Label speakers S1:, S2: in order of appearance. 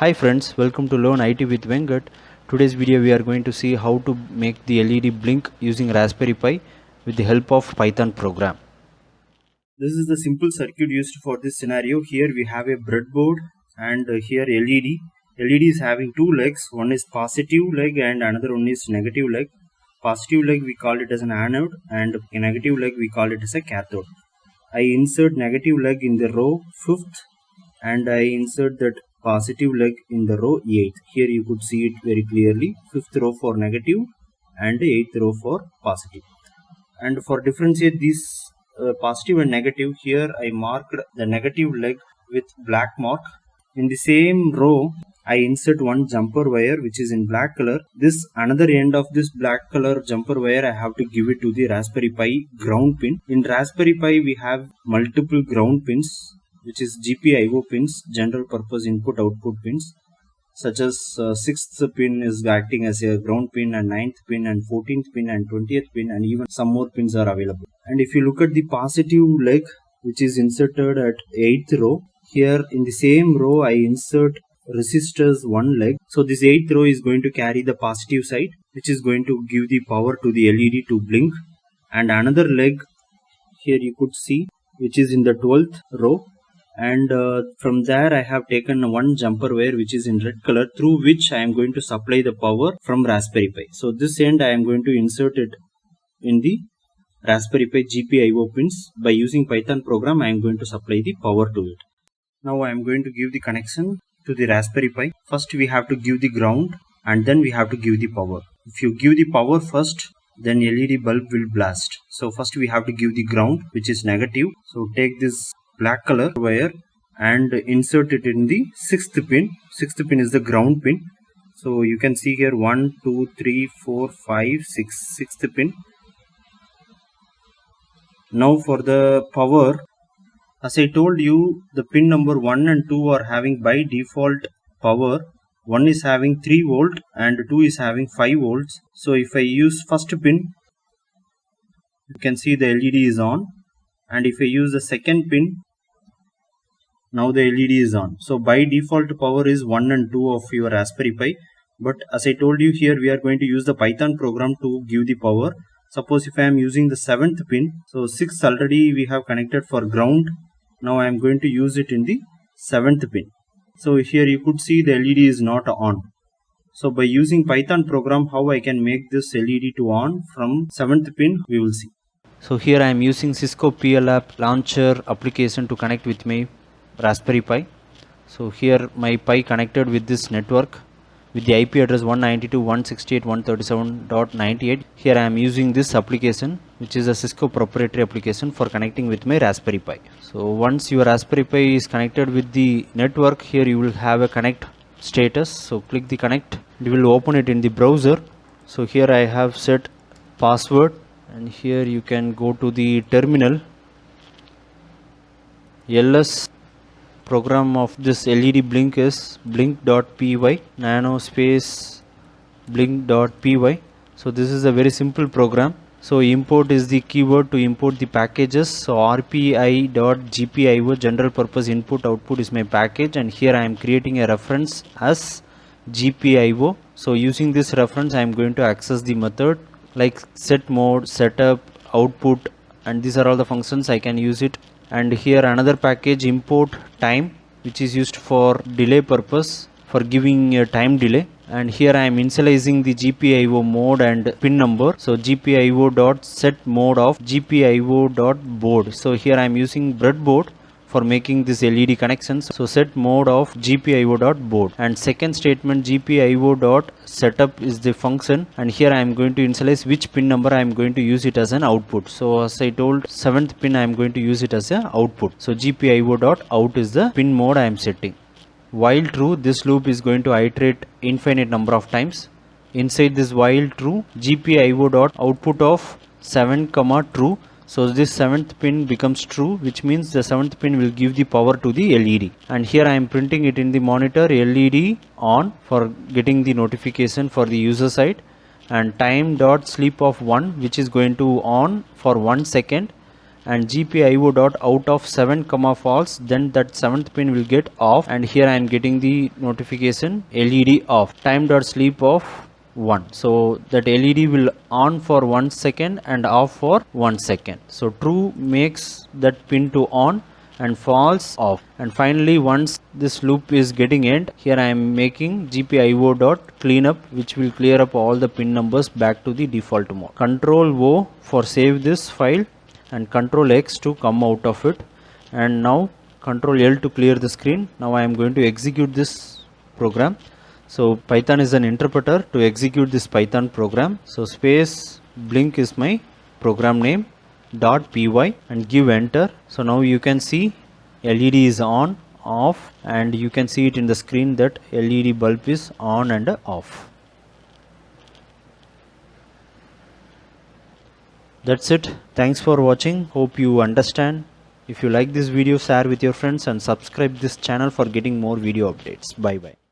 S1: Hi friends, welcome to Learn IT with Venkat. Today's video we are going to see how to make the LED blink using Raspberry Pi with the help of Python program.
S2: This is the simple circuit used for this scenario. Here we have a breadboard and here LED. LED is having two legs. One is positive leg and another one is negative leg. Positive leg we call it as an anode and negative leg we call it as a cathode. I insert negative leg in the row 5th and I insert that positive leg in the row 8th. Here you could see it very clearly. 5th row for negative and 8th row for positive. And for differentiate these positive and negative, here I marked the negative leg with black mark. In the same row I insert one jumper wire which is in black color. This another end of this black color jumper wire I have to give it to the Raspberry Pi ground pin. In Raspberry Pi we have multiple ground pins, which is GPIO pins, general purpose input output pins, such as 6th pin is acting as a ground pin and 9th pin and 14th pin and 20th pin, and even some more pins are available. And if you look at the positive leg which is inserted at 8th row, here in the same row I insert resistors one leg. So this 8th row is going to carry the positive side, which is going to give the power to the LED to blink, and another leg here you could see which is in the 12th row, and from there I have taken one jumper wire which is in red color, through which I am going to supply the power from Raspberry Pi. So this end I am going to insert it in the Raspberry Pi GPIO pins. By using Python program I am going to supply the power to it. Now I am going to give the connection to the Raspberry Pi. First we have to give the ground and then we have to give the power. If you give the power first, then LED bulb will blast. So first we have to give the ground, which is negative. So take this black color wire and insert it in the 6th pin. 6th pin is the ground pin. So you can see here 1, 2, 3, 4, 5, 6, 6th pin. Now for the power, as I told you, the pin number 1 and 2 are having by default power. 1 is having 3 volt and 2 is having 5 volts. So if I use first pin, you can see the LED is on, and if I use the second pin, now the LED is on. So by default power is 1 and 2 of your Raspberry Pi, but as I told you, here we are going to use the Python program to give the power. Suppose if I am using the 7th pin, so 6th already we have connected for ground. Now I am going to use it in the 7th pin. So here you could see the LED is not on. So by using Python program, how I can make this LED to on from 7th pin, we will see.
S1: So here I am using Cisco PLApp launcher application to connect with my Raspberry Pi. So here my Pi connected with this network with the IP address 192.168.137.98. Here I am using this application, which is a Cisco proprietary application for connecting with my Raspberry Pi. So once your Raspberry Pi is connected with the network, here you will have a connect status. So click the connect. It will open it in the browser. So here I have set password, and here you can go to the terminal. ls program of this LED blink is blink.py, nano space blink.py. So this is a very simple program. So import is the keyword to import the packages. So rpi.gpio, general purpose input output, is my package, and here I am creating a reference as GPIO. So using this reference I am going to access the method like set mode, setup, output, and these are all the functions I can use it. And here another package, import time, which is used for delay purpose, for giving a time delay. And here I am initializing the GPIO mode and pin number. So GPIO.set mode of GPIO.board. So here I am using breadboard for making this LED connections. So set mode of GPIO.board, and second statement GPIO.setup is the function, and here I am going to initialize which pin number I am going to use it as an output. So as I told, 7th pin I am going to use it as an output. So GPIO.out is the pin mode I am setting. While true, this loop is going to iterate infinite number of times. Inside this while true, GPIO.output of 7, true. So this 7th pin becomes true, which means the 7th pin will give the power to the LED. And here I am printing it in the monitor, LED on, for getting the notification for the user side, and time dot sleep of 1, which is going to on for 1 second, and GPIO dot out of 7 comma false, then that 7th pin will get off, and here I am getting the notification LED off, time dot sleep of 1. So that LED will on for 1 second and off for 1 second. So true makes that pin to on and false off. And finally, once this loop is getting end, here I am making GPIO dot cleanup, which will clear up all the pin numbers back to the default mode. Control O for save this file and Control X to come out of it, and now Control L to clear the screen. Now I am going to execute this program. So Python is an interpreter to execute this Python program. So space blink is my program name .py and give enter. So now you can see LED is on, off, and you can see it in the screen that LED bulb is on and off. That's it. Thanks for watching. Hope you understand. If you like this video, share with your friends and subscribe this channel for getting more video updates. Bye bye.